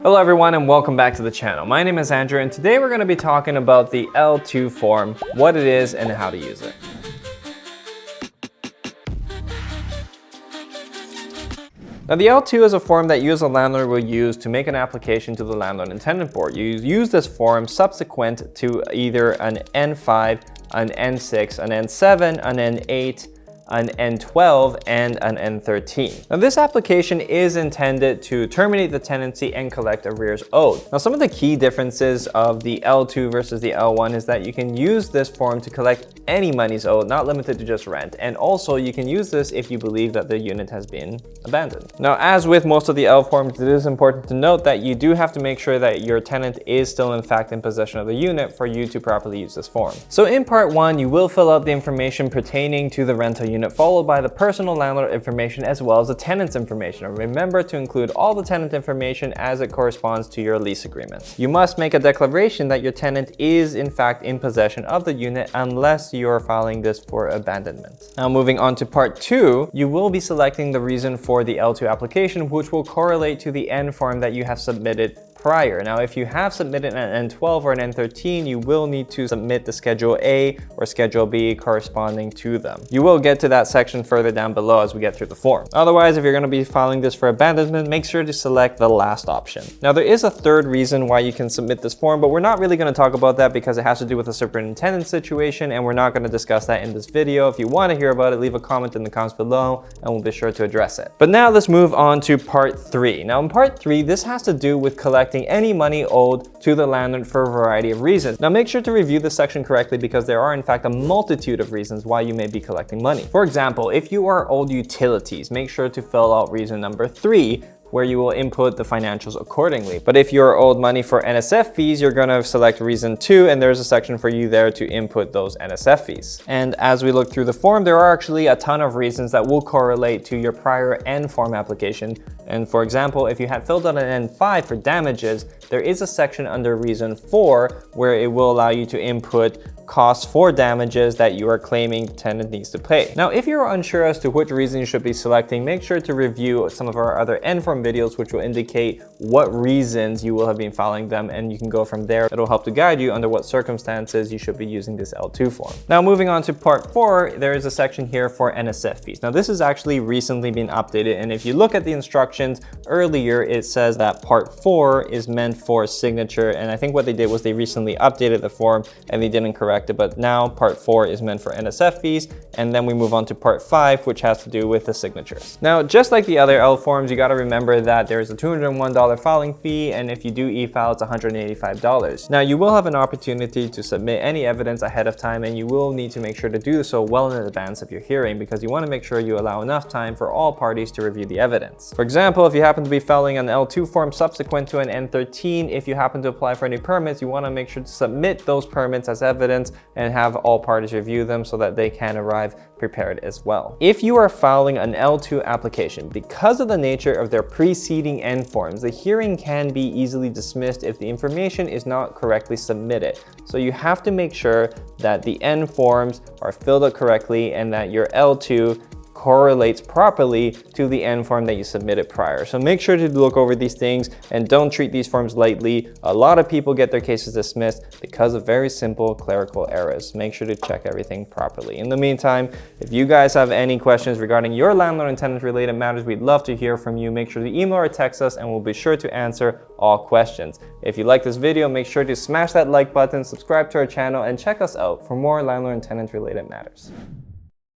Hello everyone and welcome back to the channel. My name is Andrew and today we're going to be talking about the L2 form, what it is and how to use it. Now the L2 is a form that you as a landlord will use to make an application to the Landlord Tenant board. You use this form subsequent to either an N5, an N6, an N7, an N8, an N12, and an N13. Now this application is intended to terminate the tenancy and collect arrears owed. Now some of the key differences of the L2 versus the L1 is that you can use this form to collect any monies owed, not limited to just rent. And also you can use this if you believe that the unit has been abandoned. Now as with most of the L forms, it is important to note that you do have to make sure that your tenant is still in fact in possession of the unit for you to properly use this form. So in part one, you will fill out the information pertaining to the rental unit, followed by the personal landlord information as well as the tenant's information. And remember to include all the tenant information as it corresponds to your lease agreement. You must make a declaration that your tenant is in fact in possession of the unit unless you're filing this for abandonment. Now moving on to part two, you will be selecting the reason for the L2 application, which will correlate to the N form that you have submitted prior. Now, if you have submitted an N12 or an N13, you will need to submit the Schedule A or Schedule B corresponding to them. You will get to that section further down below as we get through the form. Otherwise, if you're going to be filing this for abandonment, make sure to select the last option. Now, there is a third reason why you can submit this form, but we're not really going to talk about that because it has to do with the superintendent situation, and we're not going to discuss that in this video. If you want to hear about it, leave a comment in the comments below, and we'll be sure to address it. But now let's move on to part three. Now, in part three, this has to do with collecting any money owed to the landlord for a variety of reasons. Now make sure to review this section correctly because there are in fact a multitude of reasons why you may be collecting money. For example, if you are owed utilities, make sure to fill out reason number 3, where you will input the financials accordingly. But if you're owed money for NSF fees, you're gonna select reason 2, and there's a section for you there to input those NSF fees. And as we look through the form, there are actually a ton of reasons that will correlate to your prior N form application. And for example, if you had filled out an N5 for damages, there is a section under reason 4 where it will allow you to input costs for damages that you are claiming the tenant needs to pay. Now, if you're unsure as to which reason you should be selecting, make sure to review some of our other N form videos, which will indicate what reasons you will have been filing them, and you can go from there. It'll help to guide you under what circumstances you should be using this L2 form. Now, moving on to part 4, there is a section here for NSF fees. Now, this has actually recently been updated, and if you look at the instructions earlier, it says that part 4 is meant for signature, and I think what they did was they recently updated the form and they didn't correct it, but now part 4 is meant for NSF fees, and then we move on to part 5, which has to do with the signatures. Now, just like the other L forms, you got to remember that there is a $201 filing fee, and if you do e-file, it's $185. Now, you will have an opportunity to submit any evidence ahead of time, and you will need to make sure to do so well in advance of your hearing because you want to make sure you allow enough time for all parties to review the evidence. For example, if you happen to be filing an L2 form subsequent to an N13, if you happen to apply for any permits, you want to make sure to submit those permits as evidence and have all parties review them so that they can arrive prepared as well. If you are filing an L2 application, because of the nature of their preceding N forms, the hearing can be easily dismissed if the information is not correctly submitted. So you have to make sure that the N forms are filled out correctly and that your L2 correlates properly to the N form that you submitted prior. So make sure to look over these things and don't treat these forms lightly. A lot of people get their cases dismissed because of very simple clerical errors. Make sure to check everything properly. In the meantime, if you guys have any questions regarding your landlord and tenant related matters, we'd love to hear from you. Make sure to email or text us and we'll be sure to answer all questions. If you like this video, make sure to smash that like button, subscribe to our channel, and check us out for more landlord and tenant related matters.